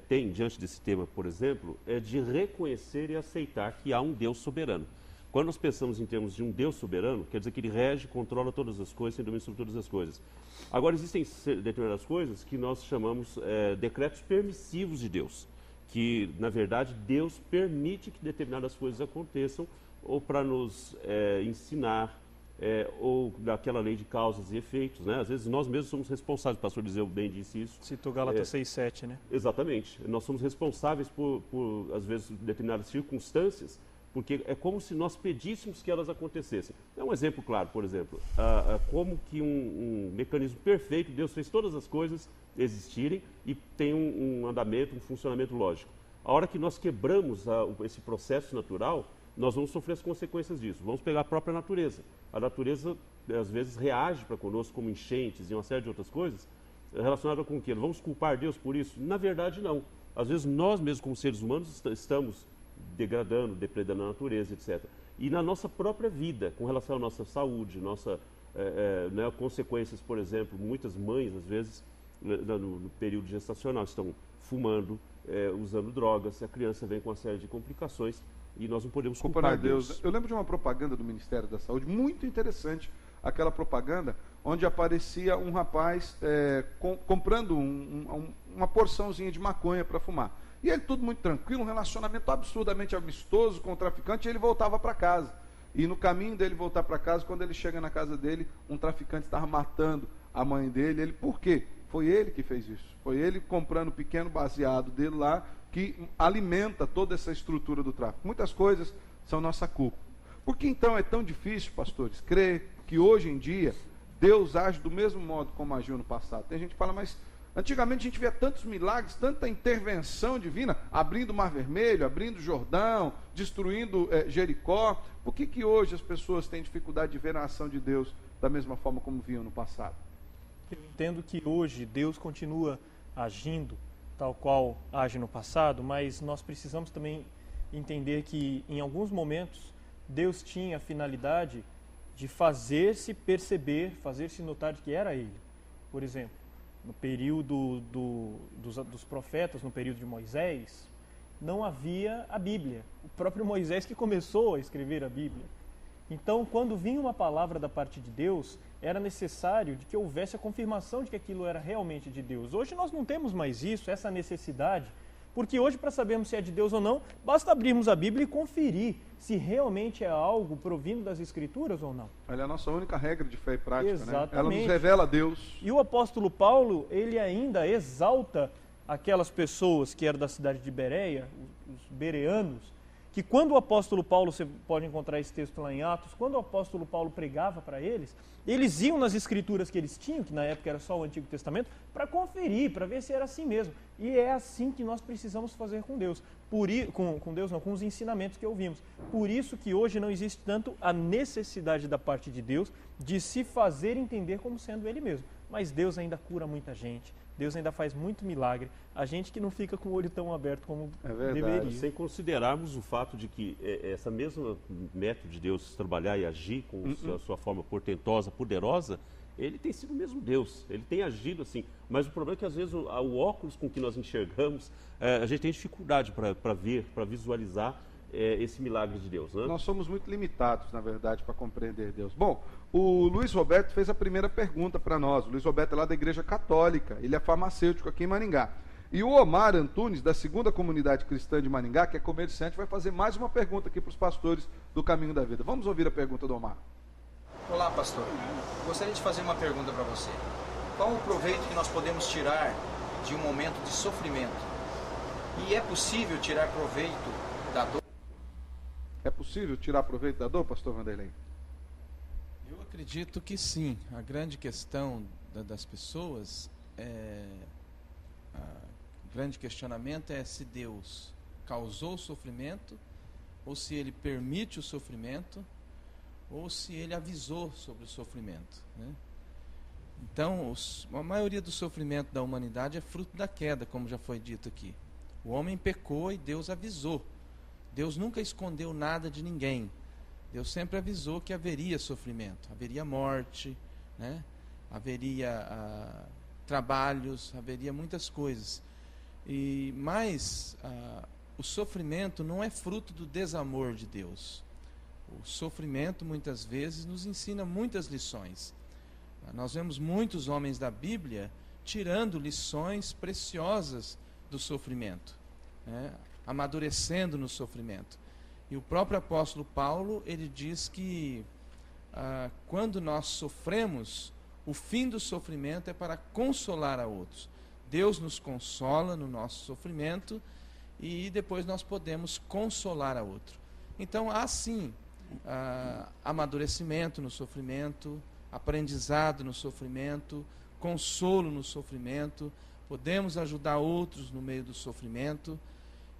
Speaker 10: tem diante desse tema, por exemplo, é de reconhecer e aceitar que há um Deus soberano. Quando nós pensamos em termos de um Deus soberano, quer dizer que Ele rege, controla todas as coisas, tem domínio sobre todas as coisas. Agora, existem determinadas coisas que nós chamamos decretos permissivos de Deus, que, na verdade, Deus permite que determinadas coisas aconteçam, ou para nos ensinar, ou daquela lei de causas e efeitos, né? Às vezes nós mesmos somos responsáveis, o pastor Eliseu bem disse isso.
Speaker 9: Citou Gálatas 6:7, né?
Speaker 10: Exatamente. Nós somos responsáveis por, às vezes, determinadas circunstâncias, porque é como se nós pedíssemos que elas acontecessem. É um exemplo claro, por exemplo, como que um mecanismo perfeito, Deus fez todas as coisas existirem e tem um andamento, um funcionamento lógico. A hora que nós quebramos esse processo natural, nós vamos sofrer as consequências disso. Vamos pegar a própria natureza. A natureza, às vezes, reage para conosco como enchentes e uma série de outras coisas relacionadas com o quê? Vamos culpar Deus por isso? Na verdade, não. Às vezes, nós mesmos, como seres humanos, estamos degradando, depredando a natureza, etc. E na nossa própria vida, com relação à nossa saúde, consequências, por exemplo, muitas mães, às vezes, no período gestacional, estão fumando, usando drogas, a criança vem com uma série de complicações e nós não podemos culpar Deus.
Speaker 2: Eu lembro de uma propaganda do Ministério da Saúde, muito interessante, aquela propaganda onde aparecia um rapaz comprando uma porçãozinha de maconha para fumar. E ele tudo muito tranquilo, um relacionamento absurdamente amistoso com o traficante, e ele voltava para casa. E no caminho dele voltar para casa, quando ele chega na casa dele, um traficante estava matando a mãe dele. Ele, por quê? Foi ele que fez isso. Foi ele comprando o pequeno baseado dele lá, que alimenta toda essa estrutura do tráfico. Muitas coisas são nossa culpa. Por que então é tão difícil, pastores, crer que hoje em dia Deus age do mesmo modo como agiu no passado? Tem gente que fala, mas antigamente a gente via tantos milagres, tanta intervenção divina, abrindo o Mar Vermelho, abrindo o Jordão, destruindo Jericó. Por que hoje as pessoas têm dificuldade de ver a ação de Deus da mesma forma como viam no passado?
Speaker 9: Eu entendo que hoje Deus continua agindo tal qual age no passado, mas nós precisamos também entender que em alguns momentos Deus tinha a finalidade de fazer-se perceber, fazer-se notar de que era Ele. Por exemplo, no período dos profetas, no período de Moisés, não havia a Bíblia. O próprio Moisés que começou a escrever a Bíblia. Então, quando vinha uma palavra da parte de Deus, era necessário de que houvesse a confirmação de que aquilo era realmente de Deus. Hoje nós não temos mais isso, essa necessidade, porque hoje, para sabermos se é de Deus ou não, basta abrirmos a Bíblia e conferir se realmente é algo provindo das Escrituras ou não.
Speaker 2: Ela é a nossa única regra de fé e prática,
Speaker 9: exatamente,
Speaker 2: né? Ela nos revela Deus.
Speaker 9: E o apóstolo Paulo, ele ainda exalta aquelas pessoas que eram da cidade de Bereia, os bereanos, que quando o apóstolo Paulo, você pode encontrar esse texto lá em Atos, quando o apóstolo Paulo pregava para eles iam nas escrituras que eles tinham, que na época era só o Antigo Testamento, para conferir, para ver se era assim mesmo. E é assim que nós precisamos fazer com Deus. Com os ensinamentos que ouvimos. Por isso que hoje não existe tanto a necessidade da parte de Deus de se fazer entender como sendo Ele mesmo. Mas Deus ainda cura muita gente, Deus ainda faz muito milagre. A gente que não fica com o olho tão aberto como deveria.
Speaker 10: Sem considerarmos o fato de que essa mesma método de Deus trabalhar e agir com a sua forma portentosa, poderosa, ele tem sido o mesmo Deus, ele tem agido assim. Mas o problema é que às vezes o óculos com que nós enxergamos, a gente tem dificuldade para ver, para visualizar esse milagre de Deus, né?
Speaker 2: Nós somos muito limitados, na verdade, para compreender Deus. Bom, o Luiz Roberto fez a primeira pergunta para nós. O Luiz Roberto é lá da Igreja Católica, ele é farmacêutico aqui em Maringá. E o Omar Antunes, da Segunda Comunidade Cristã de Maringá, que é comerciante, vai fazer mais uma pergunta aqui para os pastores do Caminho da Vida. Vamos ouvir a pergunta do Omar.
Speaker 11: Olá, pastor. Gostaria de fazer uma pergunta para você. Qual o proveito que nós podemos tirar de um momento de sofrimento? E é possível tirar proveito da dor?
Speaker 2: É possível tirar proveito da dor, pastor Vanderlei?
Speaker 7: Eu acredito que sim. A grande questão das pessoas o grande questionamento é se Deus causou o sofrimento, ou se Ele permite o sofrimento, ou se Ele avisou sobre o sofrimento, né? Então, a maioria do sofrimento da humanidade é fruto da queda, como já foi dito aqui. O homem pecou e Deus avisou. Deus nunca escondeu nada de ninguém. Deus sempre avisou que haveria sofrimento, haveria morte, né? Haveria trabalhos, haveria muitas coisas. Mas o sofrimento não é fruto do desamor de Deus. O sofrimento, muitas vezes, nos ensina muitas lições. Nós vemos muitos homens da Bíblia tirando lições preciosas do sofrimento, né? Amadurecendo no sofrimento. E o próprio apóstolo Paulo, ele diz que quando nós sofremos, o fim do sofrimento é para consolar a outros. Deus nos consola no nosso sofrimento e depois nós podemos consolar a outro. Então há sim amadurecimento no sofrimento, aprendizado no sofrimento, consolo no sofrimento, podemos ajudar outros no meio do sofrimento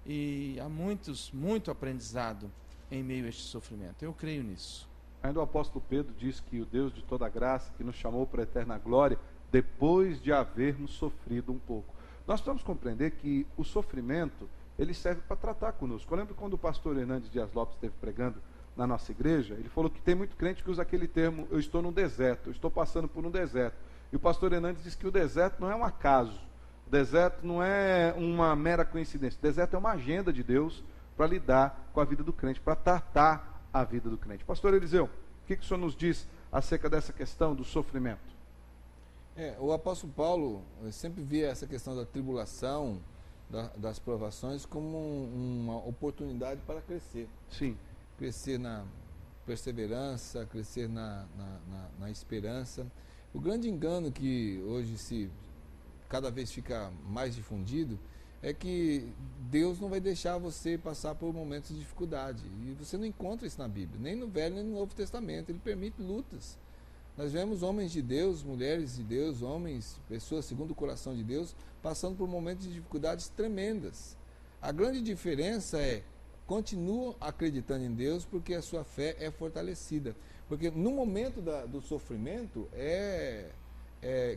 Speaker 7: e há muito aprendizado em meio a este sofrimento. Eu creio nisso.
Speaker 2: Ainda o apóstolo Pedro diz que o Deus de toda graça, que nos chamou para a eterna glória, depois de havermos sofrido um pouco. Nós precisamos compreender que o sofrimento, ele serve para tratar conosco. Eu lembro quando o pastor Hernandes Dias Lopes esteve pregando na nossa igreja, ele falou que tem muito crente que usa aquele termo, eu estou num deserto, eu estou passando por um deserto. E o pastor Hernandes diz que o deserto não é um acaso, o deserto não é uma mera coincidência, o deserto é uma agenda de Deus para lidar com a vida do crente, para tratar a vida do crente. Pastor Eliseu, o que o senhor nos diz acerca dessa questão do sofrimento?
Speaker 5: O apóstolo Paulo sempre via essa questão da tribulação, das provações, como uma oportunidade para crescer.
Speaker 2: Sim.
Speaker 5: Crescer na perseverança, crescer na esperança. O grande engano que hoje cada vez fica mais difundido é que Deus não vai deixar você passar por momentos de dificuldade. E você não encontra isso na Bíblia, nem no Velho nem no Novo Testamento. Ele permite lutas. Nós vemos homens de Deus, mulheres de Deus, homens, pessoas segundo o coração de Deus, passando por momentos de dificuldades tremendas. A grande diferença continuam acreditando em Deus porque a sua fé é fortalecida. Porque no momento do sofrimento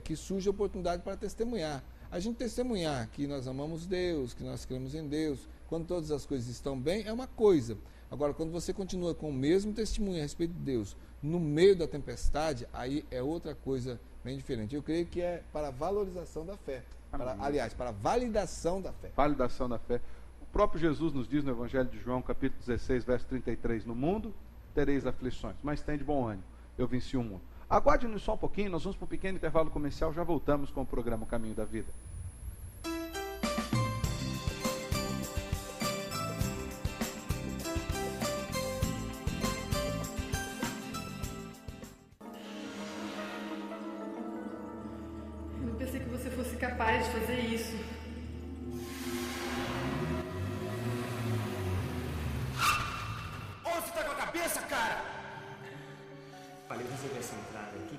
Speaker 5: que surge a oportunidade para testemunhar. A gente testemunhar que nós amamos Deus, que nós cremos em Deus, quando todas as coisas estão bem, é uma coisa. Agora, quando você continua com o mesmo testemunho a respeito de Deus, no meio da tempestade, aí é outra coisa bem diferente. Eu creio que é para a valorização da fé. Para a validação da fé.
Speaker 2: Validação da fé. O próprio Jesus nos diz no Evangelho de João, capítulo 16, verso 33, no mundo tereis aflições, mas tem de bom ânimo, eu venci o mundo. Aguarde-nos só um pouquinho, nós vamos para um pequeno intervalo comercial, já voltamos com o programa Caminho da Vida.
Speaker 12: Eu não pensei que você fosse capaz de fazer isso.
Speaker 13: Ele recebeu essa entrada aqui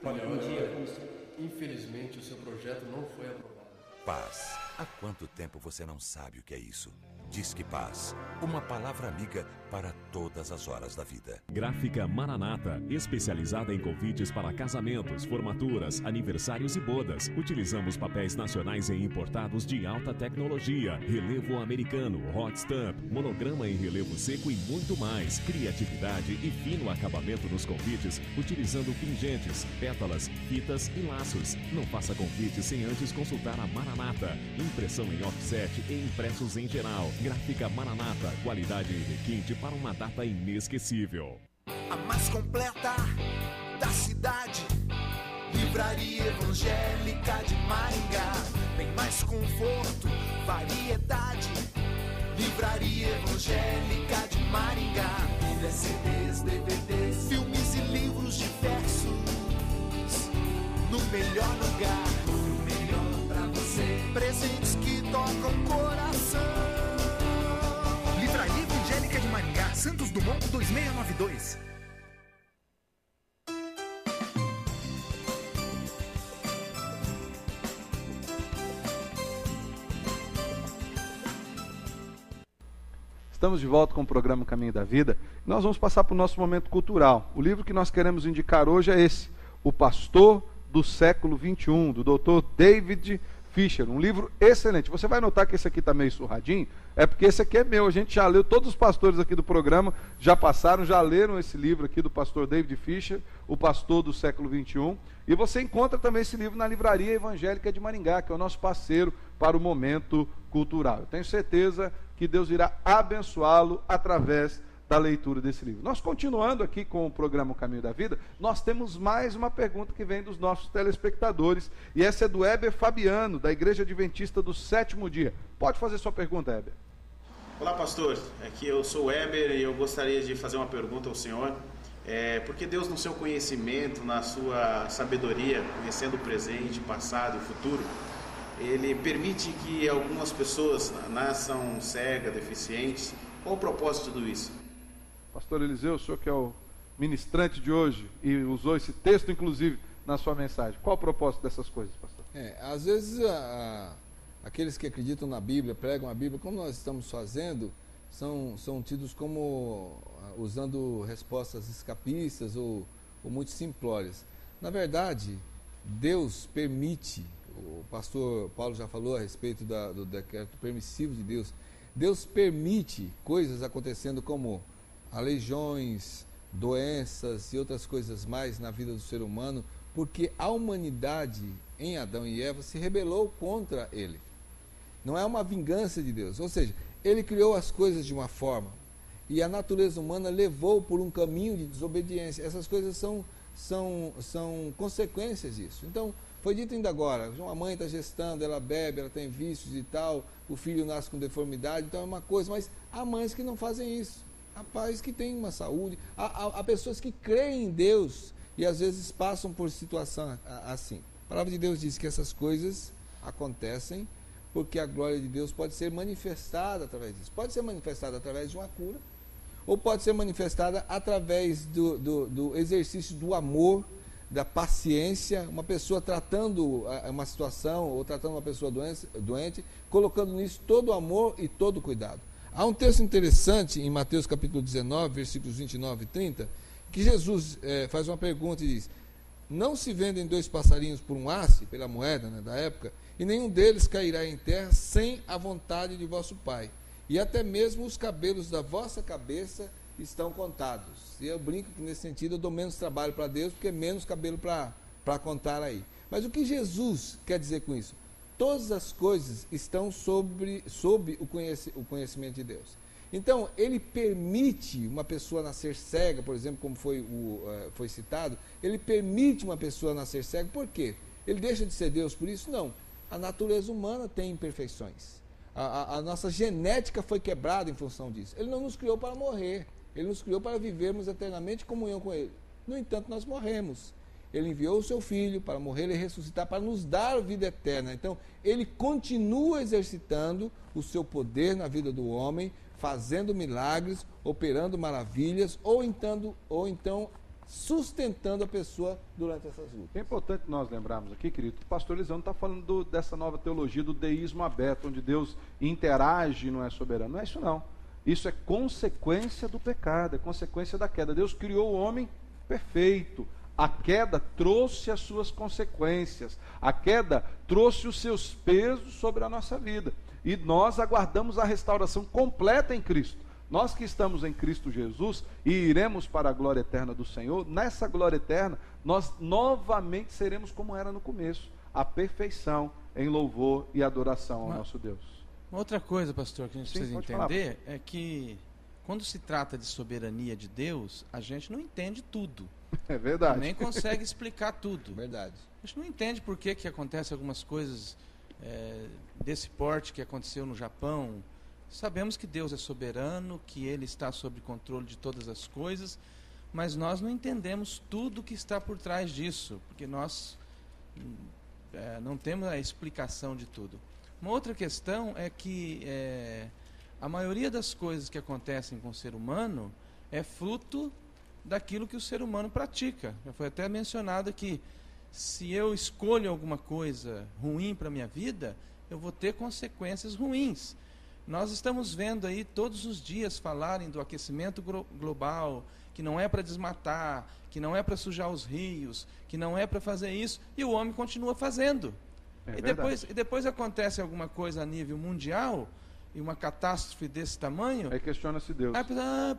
Speaker 13: para
Speaker 14: Olha,
Speaker 13: um dia construir.
Speaker 14: infelizmente o seu projeto não foi aprovado.
Speaker 15: Paz. Há quanto tempo você não sabe o que é isso? Disque Paz, uma palavra amiga para todas as horas da vida.
Speaker 16: Gráfica Maranata, especializada em convites para casamentos, formaturas, aniversários e bodas. Utilizamos papéis nacionais e importados de alta tecnologia, relevo americano, hot stamp, monograma em relevo seco e muito mais. Criatividade e fino acabamento nos convites, utilizando pingentes, pétalas, fitas e laços. Não faça convite sem antes consultar a Maranata. Impressão em offset e impressos em geral. Gráfica Maranata, qualidade e requinte para uma data inesquecível.
Speaker 1: A mais completa da cidade, Livraria Evangélica de Maringá. Tem mais conforto, variedade. Livraria Evangélica de Maringá. Bíblia, CDs, DVDs, filmes e livros diversos. No melhor lugar, tudo melhor pra você. Presentes que tocam coração.
Speaker 17: Livraria Evangélica de Maringá, Santos Dumont 2692.
Speaker 2: Estamos de volta com o programa Caminho da Vida. Nós vamos passar para o nosso momento cultural. O livro que nós queremos indicar hoje é esse, O Pastor do Século XXI, do Dr. David Fisher, um livro excelente. Você vai notar que esse aqui está meio surradinho, é porque esse aqui é meu, a gente já leu, todos os pastores aqui do programa já passaram, já leram esse livro aqui do pastor David Fisher, O Pastor do Século XXI, e você encontra também esse livro na Livraria Evangélica de Maringá, que é o nosso parceiro para o momento cultural. Eu tenho certeza que Deus irá abençoá-lo através da leitura desse livro. Nós continuando aqui com o programa O Caminho da Vida, nós temos mais uma pergunta que vem dos nossos telespectadores, e essa é do Heber Fabiano, da Igreja Adventista do Sétimo Dia. Pode fazer sua pergunta, Heber.
Speaker 18: Olá, pastor. Aqui eu sou o Heber e eu gostaria de fazer uma pergunta ao senhor. Porque Deus, no seu conhecimento, na sua sabedoria, conhecendo o presente, passado e futuro, Ele permite que algumas pessoas nasçam cegas, deficientes. Qual o propósito de tudo isso?
Speaker 2: Pastor Eliseu, o senhor que é o ministrante de hoje e usou esse texto, inclusive, na sua mensagem. Qual o propósito dessas coisas, pastor?
Speaker 5: Às vezes, aqueles que acreditam na Bíblia, pregam a Bíblia, como nós estamos fazendo, são tidos como usando respostas escapistas ou muito simplórias. Na verdade, Deus permite, o pastor Paulo já falou a respeito do decreto permissivo de Deus, Deus permite coisas acontecendo como aleijões, doenças e outras coisas mais na vida do ser humano, porque a humanidade em Adão e Eva se rebelou contra ele. Não é uma vingança de Deus, ou seja, ele criou as coisas de uma forma e a natureza humana levou por um caminho de desobediência. Essas coisas são consequências disso. Então, foi dito ainda agora, uma mãe está gestando, ela bebe, ela tem vícios e tal, o filho nasce com deformidade, então é uma coisa, mas há mães que não fazem isso, há pais que têm uma saúde, há pessoas que creem em Deus e às vezes passam por situação assim. A palavra de Deus diz que essas coisas acontecem porque a glória de Deus pode ser manifestada através disso. Pode ser manifestada através de uma cura, ou pode ser manifestada através do exercício do amor, da paciência, uma pessoa tratando uma situação ou tratando uma pessoa doente, colocando nisso todo o amor e todo o cuidado. Há um texto interessante em Mateus capítulo 19, versículos 29 e 30, que Jesus faz uma pergunta e diz: não se vendem 2 passarinhos por um asse, pela moeda, né, da época, e nenhum deles cairá em terra sem a vontade de vosso Pai. E até mesmo os cabelos da vossa cabeça estão contados. E eu brinco que nesse sentido eu dou menos trabalho para Deus, porque é menos cabelo para contar aí. Mas o que Jesus quer dizer com isso? Todas as coisas estão sob o conhecimento de Deus. Então, ele permite uma pessoa nascer cega, por exemplo, como foi citado, ele permite uma pessoa nascer cega, por quê? Ele deixa de ser Deus por isso? Não. A natureza humana tem imperfeições. A nossa genética foi quebrada em função disso. Ele não nos criou para morrer, ele nos criou para vivermos eternamente em comunhão com ele. No entanto, nós morremos. Ele enviou o seu Filho para morrer e ressuscitar, para nos dar a vida eterna. Então, ele continua exercitando o seu poder na vida do homem, fazendo milagres, operando maravilhas, ou então sustentando a pessoa durante essas lutas.
Speaker 2: É importante nós lembrarmos aqui, querido, que o pastor Eliseu não está falando dessa nova teologia do deísmo aberto, onde Deus interage e não é soberano. Não é isso não. Isso é consequência do pecado, é consequência da queda. Deus criou o homem perfeito. A queda trouxe as suas consequências. A queda trouxe os seus pesos sobre a nossa vida. E nós aguardamos a restauração completa em Cristo. Nós que estamos em Cristo Jesus e iremos para a glória eterna do Senhor, nessa glória eterna, nós novamente seremos como era no começo, a perfeição em louvor e adoração ao nosso Deus.
Speaker 7: Uma outra coisa, pastor, que a gente precisa
Speaker 2: pode
Speaker 7: entender é que quando se trata de soberania de Deus, a gente não entende tudo.
Speaker 2: É verdade.
Speaker 7: Nem consegue explicar tudo.
Speaker 5: Verdade.
Speaker 7: A gente não entende por que acontecem algumas coisas desse porte que aconteceu no Japão. Sabemos que Deus é soberano, que Ele está sob controle de todas as coisas, mas nós não entendemos tudo que está por trás disso, porque nós não temos a explicação de tudo. Uma outra questão é que a maioria das coisas que acontecem com o ser humano é fruto daquilo que o ser humano pratica. Já foi até mencionado que se eu escolho alguma coisa ruim para a minha vida, eu vou ter consequências ruins. Nós estamos vendo aí todos os dias falarem do aquecimento global, que não é para desmatar, que não é para sujar os rios, que não é para fazer isso, e o homem continua fazendo. E depois acontece alguma coisa a nível mundial, e uma catástrofe desse tamanho...
Speaker 2: Aí questiona-se Deus.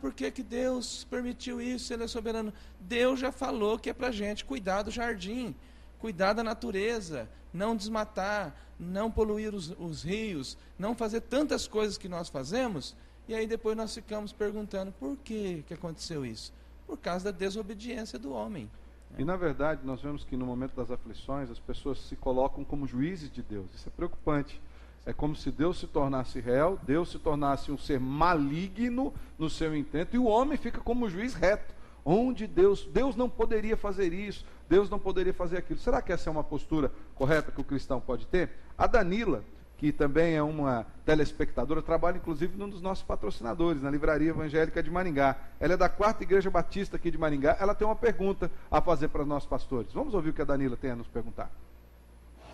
Speaker 7: Por que Deus permitiu isso? Ele é soberano. Deus já falou que é para a gente cuidar do jardim, cuidar da natureza, não desmatar, não poluir os rios, não fazer tantas coisas que nós fazemos, e aí depois nós ficamos perguntando por que aconteceu isso? Por causa da desobediência do homem.
Speaker 2: E na verdade nós vemos que no momento das aflições as pessoas se colocam como juízes de Deus. Isso é preocupante. É como se Deus se tornasse réu, Deus se tornasse um ser maligno no seu intento, e o homem fica como juiz reto. Onde Deus não poderia fazer isso, Deus não poderia fazer aquilo. Será que essa é uma postura correta que o cristão pode ter? A Danila, que também é uma telespectadora, trabalha inclusive num dos nossos patrocinadores, na Livraria Evangélica de Maringá. Ela é da 4ª Igreja Batista aqui de Maringá. Ela tem uma pergunta a fazer para os nossos pastores. Vamos ouvir o que a Danila tem a nos perguntar.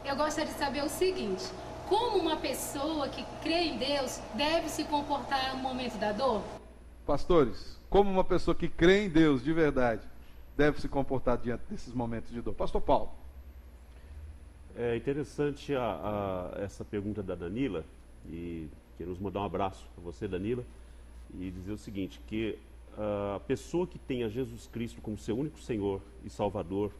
Speaker 19: Eu gostaria de saber o seguinte: como uma pessoa que crê em Deus deve se comportar no momento da dor?
Speaker 2: Pastores, como uma pessoa que crê em Deus de verdade deve se comportar diante desses momentos de dor? Pastor Paulo.
Speaker 10: É interessante essa pergunta da Danila, e queremos mandar um abraço para você, Danila, e dizer o seguinte, que a pessoa que tem a Jesus Cristo como seu único Senhor e Salvador,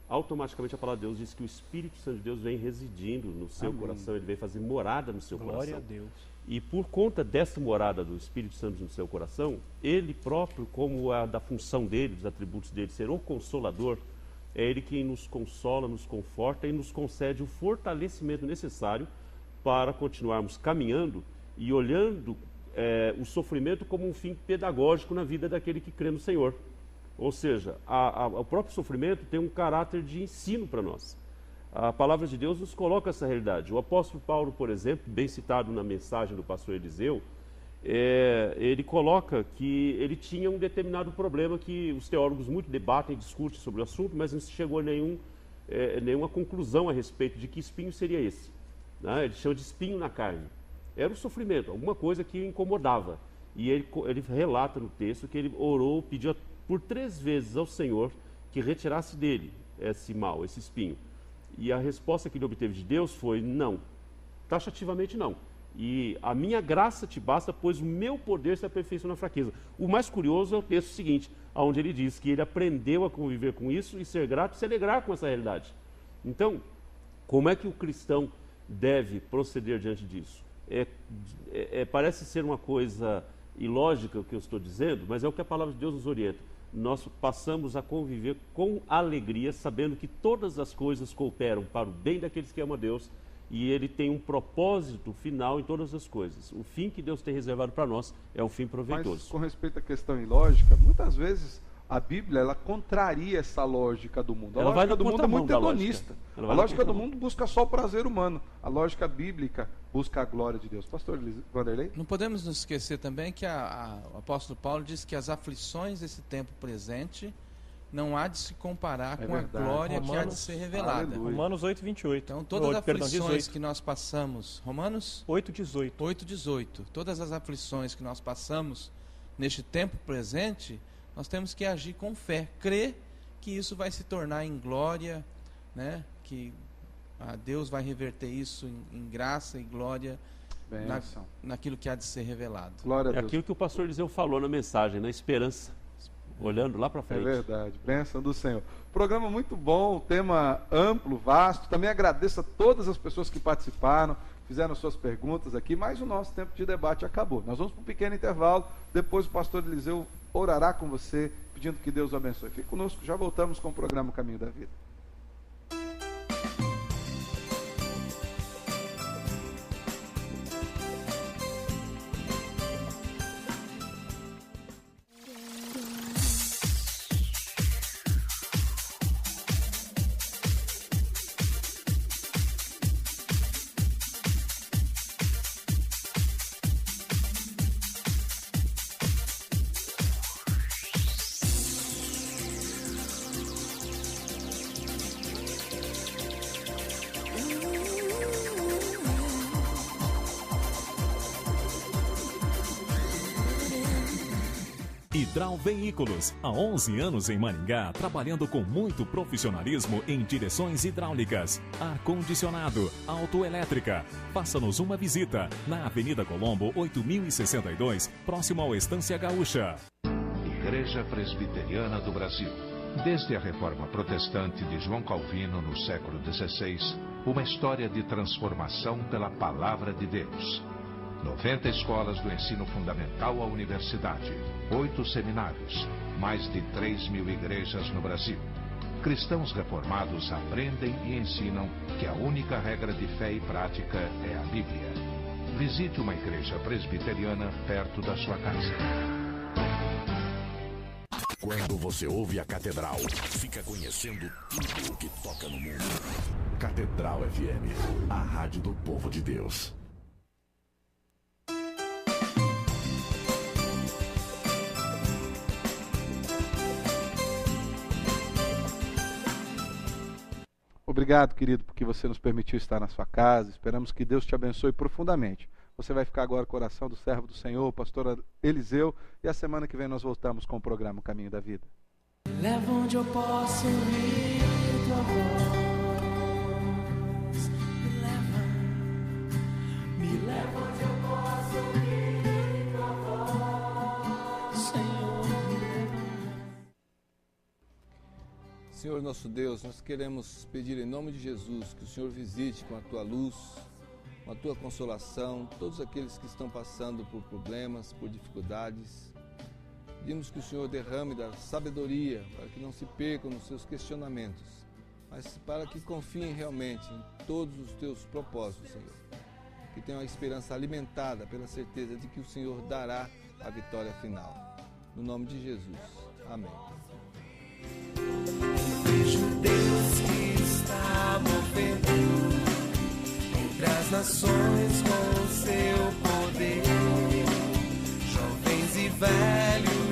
Speaker 10: automaticamente a palavra de Deus diz que o Espírito Santo de Deus vem residindo no seu coração, ele vem fazer morada no seu coração.
Speaker 9: Glória a Deus.
Speaker 10: E por conta dessa morada do Espírito Santo no seu coração, ele próprio, como da função dele, dos atributos dele, ser o Consolador, é ele quem nos consola, nos conforta e nos concede o fortalecimento necessário para continuarmos caminhando e olhando o sofrimento como um fim pedagógico na vida daquele que crê no Senhor. Ou seja, o próprio sofrimento tem um caráter de ensino para nós. A palavra de Deus nos coloca essa realidade. O apóstolo Paulo, por exemplo, bem citado na mensagem do pastor Eliseu, ele coloca que ele tinha um determinado problema que os teólogos muito debatem e discutem sobre o assunto, mas não se chegou a nenhuma conclusão a respeito de que espinho seria esse. Né? Ele chama de espinho na carne. Era o sofrimento, alguma coisa que o incomodava. E ele relata no texto que ele orou, pediu por 3 vezes ao Senhor que retirasse dele esse mal, esse espinho. E a resposta que ele obteve de Deus foi não, taxativamente não. E a minha graça te basta, pois o meu poder se aperfeiçoa na fraqueza. O mais curioso é o texto seguinte, onde ele diz que ele aprendeu a conviver com isso e ser grato e se alegrar com essa realidade. Então, como é que o cristão deve proceder diante disso? Parece ser uma coisa ilógica o que eu estou dizendo, mas é o que a palavra de Deus nos orienta. Nós passamos a conviver com alegria, sabendo que todas as coisas cooperam para o bem daqueles que amam a Deus, e ele tem um propósito final em todas as coisas. O fim que Deus tem reservado para nós é um fim proveitoso.
Speaker 2: Mas com respeito à questão ilógica, muitas vezes a Bíblia ela contraria essa lógica do mundo. A lógica do mundo é muito hedonista. A lógica do mundo busca só o prazer humano. A lógica bíblica busca a glória de Deus. Pastor Vanderlei?
Speaker 7: Não podemos nos esquecer também que o apóstolo Paulo diz que as aflições desse tempo presente não há de se comparar com
Speaker 2: verdade.
Speaker 7: a glória que há de
Speaker 9: Romanos,
Speaker 7: ser revelada.
Speaker 2: aleluia.
Speaker 9: Romanos 8:28.
Speaker 7: Então, todas as
Speaker 9: Perdão,
Speaker 7: aflições
Speaker 9: 18.
Speaker 7: que nós passamos, Romanos
Speaker 9: 8:18.
Speaker 7: 8:18, todas as aflições que nós passamos neste tempo presente, nós temos que agir com fé, crer que isso vai se tornar em glória, né? Que Deus vai reverter isso em graça e glória naquilo que há de ser revelado.
Speaker 2: Glória a
Speaker 10: É
Speaker 2: Deus.
Speaker 10: aquilo que o pastor Eliseu falou na mensagem, na esperança, olhando lá para
Speaker 2: É
Speaker 10: frente.
Speaker 2: verdade, bênção do Senhor. Programa muito bom, tema amplo, vasto. Também agradeço a todas as pessoas que participaram, fizeram suas perguntas aqui, mas o nosso tempo de debate acabou. Nós vamos para um pequeno intervalo, depois o pastor Eliseu orará com você, pedindo que Deus o abençoe. Fique conosco, já voltamos com o programa Caminho da Vida.
Speaker 16: Hidral Veículos, há 11 anos em Maringá, trabalhando com muito profissionalismo em direções hidráulicas, ar-condicionado, autoelétrica. Faça-nos uma visita na Avenida Colombo, 8062, próximo ao Estância Gaúcha.
Speaker 20: Igreja Presbiteriana do Brasil. Desde a Reforma Protestante de João Calvino no século XVI, uma história de transformação pela Palavra de Deus. 90 escolas do ensino fundamental à universidade, 8 seminários, mais de 3.000 igrejas no Brasil. Cristãos reformados aprendem e ensinam que a única regra de fé e prática é a Bíblia. Visite uma igreja presbiteriana perto da sua casa.
Speaker 15: Quando você ouve a Catedral, fica conhecendo tudo o que toca no mundo.
Speaker 16: Catedral FM, a rádio do povo de Deus.
Speaker 2: Obrigado, querido, porque você nos permitiu estar na sua casa. Esperamos que Deus te abençoe profundamente. Você vai ficar agora com o coração do servo do Senhor, pastor Eliseu, e a semana que vem nós voltamos com o programa Caminho da Vida.
Speaker 1: Leva onde eu posso ouvir tua voz. Me leva onde eu posso ouvir tua voz. Senhor, me leva.
Speaker 5: Senhor nosso Deus, nós queremos pedir em nome de Jesus que o Senhor visite com a tua luz, com a tua consolação, todos aqueles que estão passando por problemas, por dificuldades. Pedimos que o Senhor derrame da sabedoria para que não se percam nos seus questionamentos, mas para que confiem realmente em todos os teus propósitos, Senhor. Que tenham a esperança alimentada pela certeza de que o Senhor dará a vitória final. No nome de Jesus. Amém.
Speaker 1: Vejo Deus que está movendo entre as nações com o seu poder, jovens e velhos